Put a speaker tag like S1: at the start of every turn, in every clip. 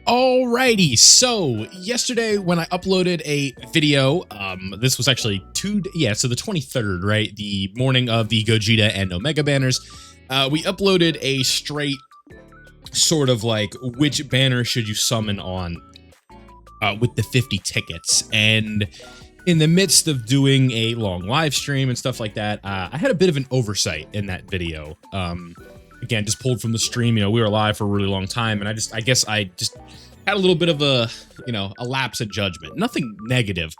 S1: Alrighty, so yesterday when I uploaded a video, this was actually so the 23rd, right? The morning of the Gogeta and Omega banners, we uploaded a straight sort of like which banner should you summon on with the 50 tickets. And in the midst of doing a long live stream and stuff like that, I had a bit of an oversight in that video. Again, just pulled from the stream. We were live for a really long time, and I guess I just had a little bit of a lapse of judgment. Nothing negative,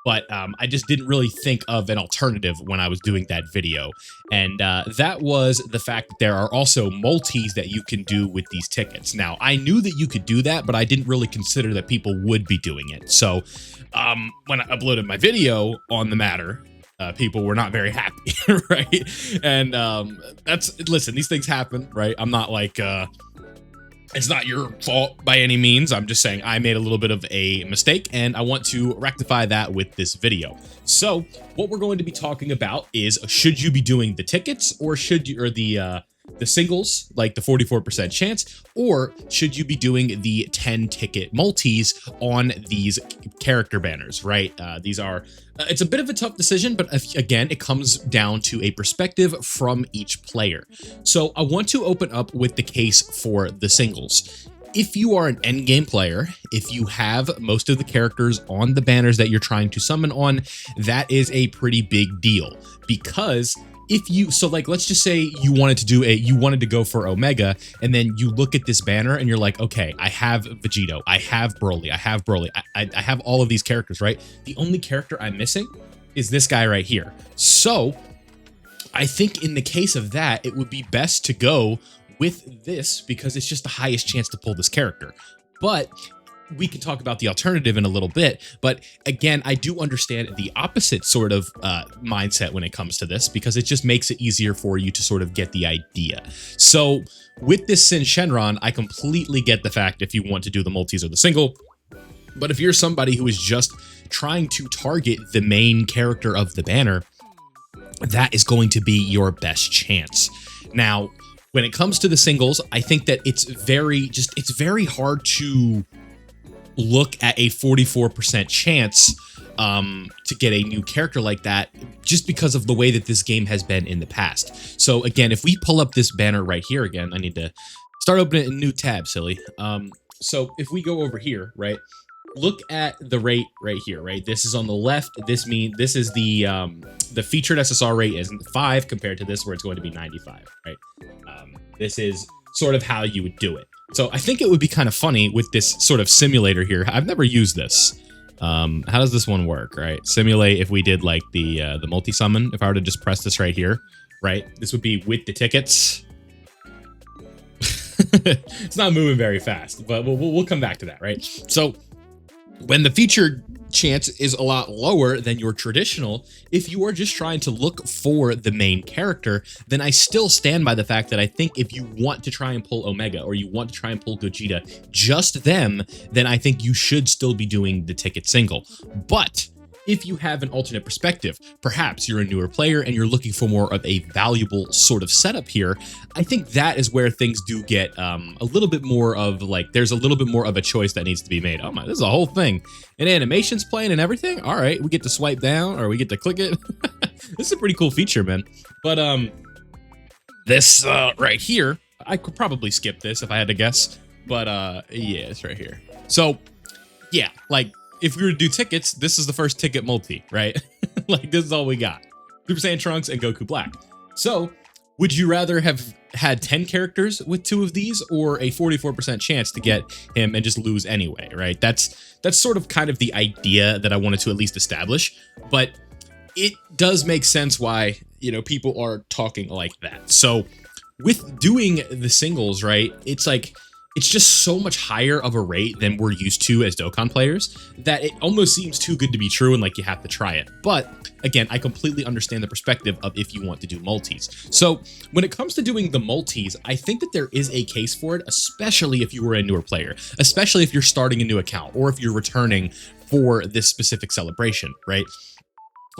S1: but I just didn't really think of an alternative when I was doing that video. And that was the fact that there are also multis that you can do with these tickets. Now, I knew that you could do that, but I didn't really consider that people would be doing it. So when I uploaded my video on the matter, people were not very happy, right? And listen, these things happen, right? I'm not like, it's not your fault by any means. I'm just saying I made a little bit of a mistake and I want to rectify that with this video. So what we're going to be talking about is, should you be doing the tickets or the singles, like the 44% chance, or should you be doing the 10 ticket multis on these character banners, right? It's a bit of a tough decision, but again, it comes down to a perspective from each player. So I want to open up with the case for the singles. If you are an endgame player, if you have most of the characters on the banners that you're trying to summon on, that is a pretty big deal, because let's just say you wanted to go for Omega, and then you look at this banner and you're like, okay, I have Vegito, I have Broly, I have all of these characters, right? The only character I'm missing is this guy right here. So I think in the case of that, it would be best to go with this because it's just the highest chance to pull this character. But we can talk about the alternative in a little bit, but again, I do understand the opposite sort of mindset when it comes to this, because it just makes it easier for you to sort of get the idea. So with this Sin Shenron, I completely get the fact if you want to do the multis or the single, but if you're somebody who is just trying to target the main character of the banner, that is going to be your best chance. Now, when it comes to the singles, I think that it's very hard to look at a 44% chance to get a new character like that, just because of the way that this game has been in the past. So again, if we pull up this banner right here again, I need to start opening a new tab, silly. So if we go over here, right, look at the rate right here, right? This is on the left. This is the featured SSR rate is 5 compared to this where it's going to be 95, right? This is sort of how you would do it. So I think it would be kind of funny with this sort of simulator here. I've never used this. How does this one work, right? Simulate if we did like the multi-summon. If I were to just press this right here, right? This would be with the tickets. It's not moving very fast, but we'll come back to that, right? So when the featured chance is a lot lower than your traditional, if you are just trying to look for the main character, then I still stand by the fact that I think if you want to try and pull Omega or you want to try and pull Gogeta, just them, then I think you should still be doing the ticket single. But if you have an alternate perspective, perhaps you're a newer player and you're looking for more of a valuable sort of setup here, I think that is where things do get a little bit more of like, there's a little bit more of a choice that needs to be made. Oh my, this is a whole thing. And animations playing and everything. All right, we get to swipe down or we get to click it. This is a pretty cool feature, man. But this right here, I could probably skip this if I had to guess. But yeah, it's right here. So yeah, like, if we were to do tickets, this is the first ticket multi, right? Like, this is all we got. Super Saiyan Trunks and Goku Black. So, would you rather have had 10 characters with 2 of these or a 44% chance to get him and just lose anyway, right? That's sort of kind of the idea that I wanted to at least establish, but it does make sense why, people are talking like that. So, with doing the singles, right, it's just so much higher of a rate than we're used to as Dokkan players that it almost seems too good to be true and like you have to try it. But again, I completely understand the perspective of if you want to do multis. So when it comes to doing the multis, I think that there is a case for it, especially if you were a newer player, especially if you're starting a new account or if you're returning for this specific celebration, right?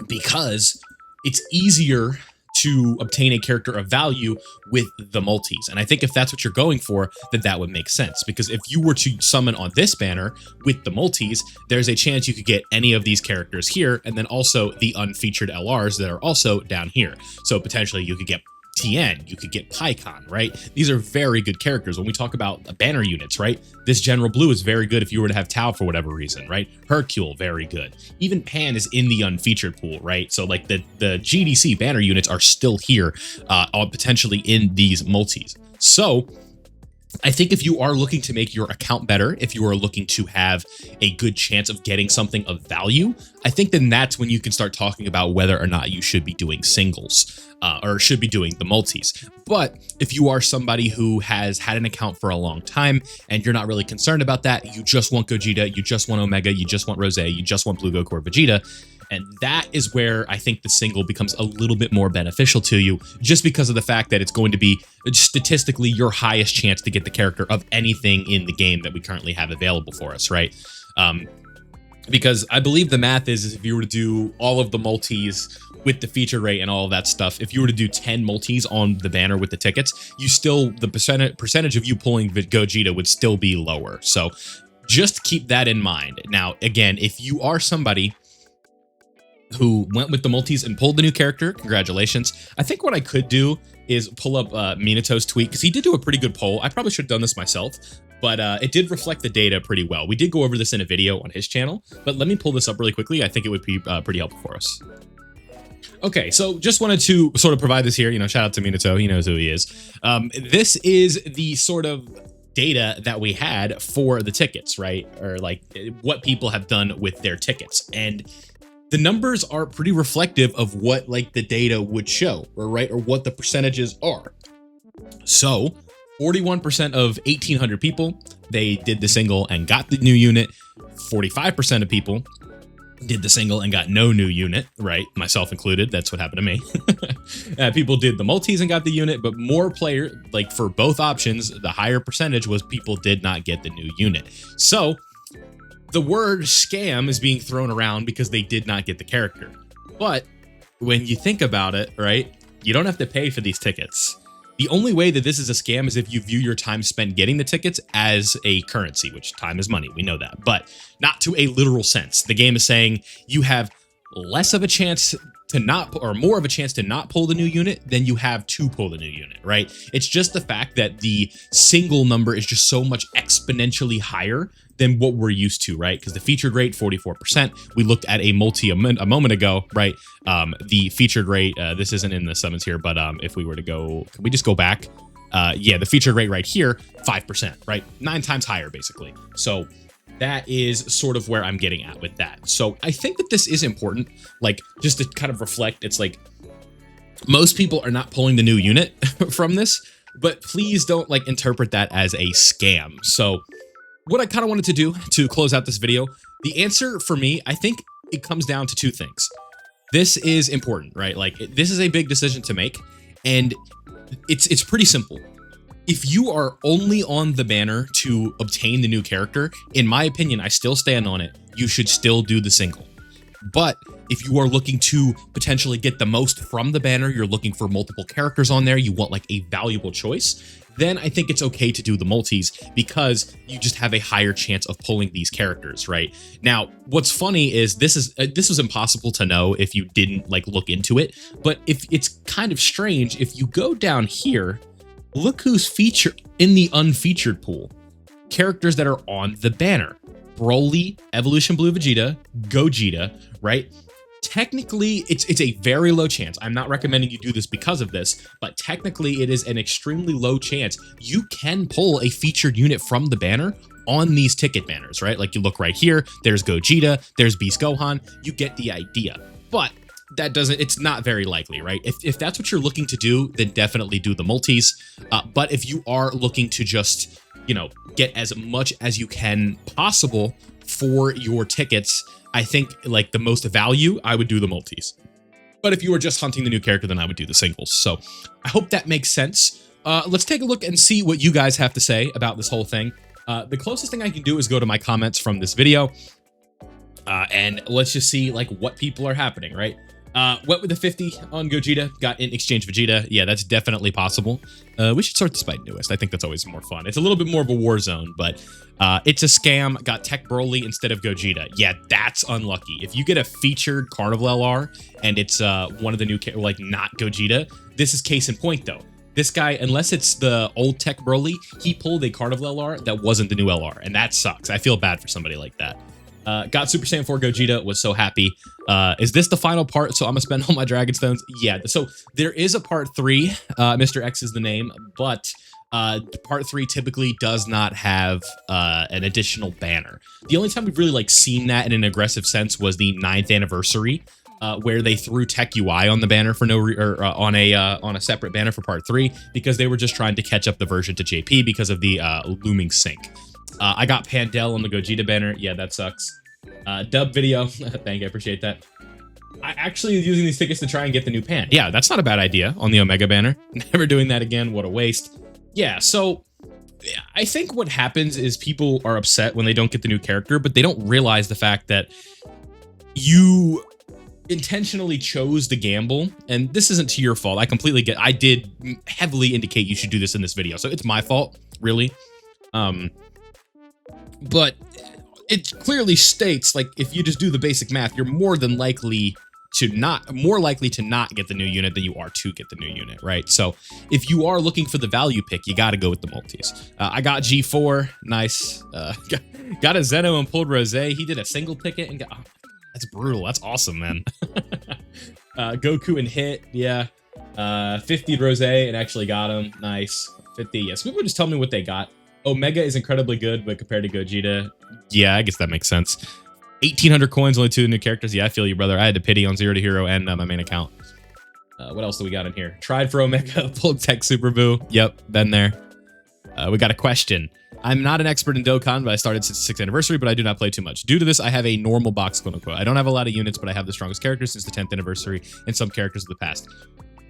S1: Because it's easier to obtain a character of value with the multis. And I think if that's what you're going for, then that would make sense, because if you were to summon on this banner with the multis, there's a chance you could get any of these characters here, and then also the unfeatured LRs that are also down here. So potentially you could get TN, you could get PyCon, right? These are very good characters. When we talk about banner units, right? This General Blue is very good if you were to have Tau for whatever reason, right? Hercule, very good. Even Pan is in the unfeatured pool, right? So like the GDC banner units are still here, potentially in these multis. So I think if you are looking to make your account better, if you are looking to have a good chance of getting something of value, I think then that's when you can start talking about whether or not you should be doing singles or should be doing the multis. But if you are somebody who has had an account for a long time and you're not really concerned about that, you just want Gogeta, you just want Omega, you just want Rose, you just want Blue Goku or Vegeta, and that is where I think the single becomes a little bit more beneficial to you, just because of the fact that it's going to be statistically your highest chance to get the character of anything in the game that we currently have available for us, right? Because I believe the math is if you were to do all of the multis with the feature rate and all of that stuff, if you were to do 10 multis on the banner with the tickets, the percentage of you pulling Gogeta would still be lower. So just keep that in mind. Now, again, if you are somebody who went with the multis and pulled the new character, congratulations. I think what I could do is pull up Minato's tweet, because he did do a pretty good poll. I probably should have done this myself, but it did reflect the data pretty well. We did go over this in a video on his channel, but let me pull this up really quickly. I think it would be pretty helpful for us. Okay, so just wanted to sort of provide this here. You know, shout out to Minato. He knows who he is. This is the sort of data that we had for the tickets, right? Or like what people have done with their tickets. And the numbers are pretty reflective of what like the data would show, or right, or what the percentages are. So 41% of 1,800 people, they did the single and got the new unit. 45% of people did the single and got no new unit, right? Myself included. That's what happened to me. People did the multis and got the unit, but more players, like for both options, the higher percentage was people did not get the new unit. So the word scam is being thrown around because they did not get the character. But when you think about it, right, you don't have to pay for these tickets. The only way that this is a scam is if you view your time spent getting the tickets as a currency, which time is money. We know that, but not to a literal sense. The game is saying you have less of a chance to not, or more of a chance to not pull the new unit than you have to pull the new unit, right? It's just the fact that the single number is just so much exponentially higher than what we're used to, right? Because the featured rate, 44%. We looked at a multi a moment ago, right? The featured rate, this isn't in the summons here, but if we were to go, can we just go back? Yeah, the featured rate right here, 5%, right? 9 times higher, basically. So that is sort of where I'm getting at with that. So I think that this is important, like just to kind of reflect, it's like most people are not pulling the new unit from this, but please don't like interpret that as a scam. So what I kind of wanted to do to close out this video, the answer for me, I think it comes down to 2 things. This is important, right? Like this is a big decision to make, and it's pretty simple. If you are only on the banner to obtain the new character, in my opinion, I still stand on it, you should still do the single. But if you are looking to potentially get the most from the banner, you're looking for multiple characters on there, you want like a valuable choice, then I think it's okay to do the multis because you just have a higher chance of pulling these characters, right? Now, what's funny is this was impossible to know if you didn't like look into it, but if it's kind of strange, if you go down here, look who's featured in the unfeatured pool. Characters that are on the banner. Broly, Evolution Blue Vegeta, Gogeta, right? Technically, it's a very low chance. I'm not recommending you do this because of this, but technically it is an extremely low chance you can pull a featured unit from the banner on these ticket banners, right? Like you look right here, there's Gogeta, there's Beast Gohan, you get the idea. But that doesn't, it's not very likely, right? If that's what you're looking to do, then definitely do the multis. But if you are looking to just, you know, get as much as you can possible for your tickets, I think like the most value, I would do the multis. But if you were just hunting the new character, then I would do the singles. So I hope that makes sense. Let's take a look and see what you guys have to say about this whole thing. The closest thing I can do is go to my comments from this video. And let's just see like what people are happening, right? Went with the 50 on Gogeta, got in exchange Vegeta. Yeah, that's definitely possible. We should sort this by newest. I think that's always more fun. It's a little bit more of a war zone, but it's a scam. Got Tech Broly instead of Gogeta. Yeah, that's unlucky. If you get a featured Carnival LR and it's one of the new, like not Gogeta, this is case in point though. This guy, unless it's the old Tech Broly, he pulled a Carnival LR that wasn't the new LR, and that sucks. I feel bad for somebody like that. Got Super Saiyan 4 Gogeta, was so happy. Is this the final part? So I'm gonna spend all my Dragon Stones? Yeah, so there is a part 3. Mr. X is the name, but part 3 typically does not have an additional banner. The only time we've really like seen that in an aggressive sense was the 9th anniversary, where they threw Tech UI on the banner for on a separate banner for part 3 because they were just trying to catch up the version to JP because of the looming sync. I got Pandel on the Gogeta banner. Yeah, that sucks. Dub video. Thank you. I appreciate that. I actually is using these tickets to try and get the new Pan. Yeah, that's not a bad idea on the Omega banner. Never doing that again. What a waste. Yeah, so I think what happens is people are upset when they don't get the new character, but they don't realize the fact that you intentionally chose the gamble, and this isn't to your fault. I completely get. I did heavily indicate you should do this in this video, so it's my fault, really. But it clearly states, like, if you just do the basic math, you're more likely to not get the new unit than you are to get the new unit, right? So if you are looking for the value pick, you got to go with the multis. I got G4, nice. Got a Zeno and pulled Rose. He did a single ticket and got. Oh, that's brutal. That's awesome, man. Goku and hit, yeah. 50 Rose and actually got him. Nice. 50. Yes, people just tell me what they got. Omega is incredibly good, but compared to Gogeta, yeah, I guess that makes sense. 1,800 coins, only 2 new characters. Yeah, I feel you, brother. I had to pity on Zero to Hero and my main account. What else do we got in here? Tried for Omega, pulled Tech Super Boo. Yep, been there. We got a question. I'm not an expert in Dokkan, but I started since the 6th anniversary, but I do not play too much. Due to this, I have a normal box, quote unquote. I don't have a lot of units, but I have the strongest characters since the 10th anniversary and some characters of the past.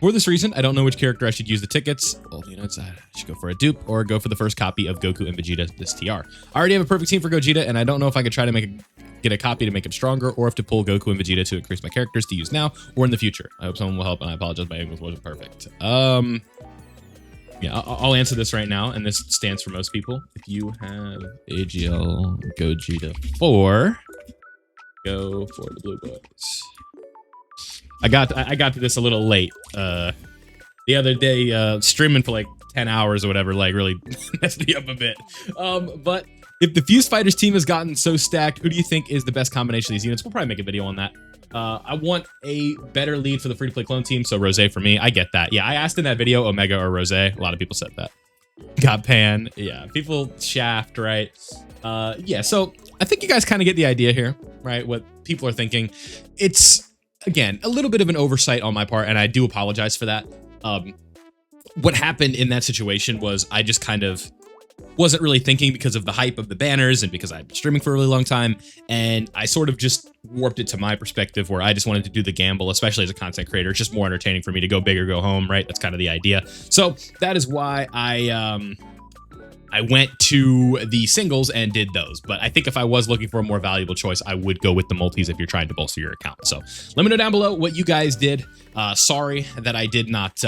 S1: For this reason, I don't know which character I should use the tickets. Well, you know, I should go for a dupe or go for the first copy of Goku and Vegeta, this TR. I already have a perfect team for Gogeta, and I don't know if I could try to get a copy to make him stronger, or if to pull Goku and Vegeta to increase my characters to use now or in the future. I hope someone will help, and I apologize, my English wasn't perfect. Yeah, I'll answer this right now, and this stands for most people. If you have AGL Gogeta 4, go for the blue boys. I got to this a little late. The other day, streaming for like 10 hours or whatever, like really messed me up a bit. But if the Fused Fighters team has gotten so stacked, who do you think is the best combination of these units? We'll probably make a video on that. I want a better lead for the free-to-play clone team, so Rose for me. I get that. Yeah, I asked in that video, Omega or Rose. A lot of people said that. Got Pan. Yeah, people shaft, right? Yeah, so I think you guys kind of get the idea here, right? What people are thinking. It's, again, a little bit of an oversight on my part, and I do apologize for that. What happened in that situation was I just kind of wasn't really thinking because of the hype of the banners and because I've been streaming for a really long time, and I sort of just warped it to my perspective where I just wanted to do the gamble, especially as a content creator. It's just more entertaining for me to go big or go home, right? That's kind of the idea. So that is why I went to the singles and did those. But I think if I was looking for a more valuable choice, I would go with the multis if you're trying to bolster your account. So let me know down below what you guys did. Sorry that I did not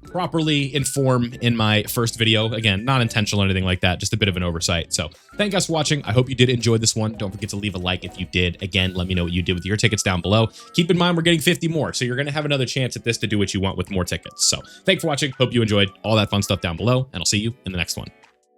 S1: properly inform in my first video. Again, not intentional or anything like that, just a bit of an oversight. So thank you guys for watching. I hope you did enjoy this one. Don't forget to leave a like if you did. Again, let me know what you did with your tickets down below. Keep in mind, we're getting 50 more, so you're going to have another chance at this to do what you want with more tickets. So thanks for watching. Hope you enjoyed all that fun stuff down below, and I'll see you in the next one.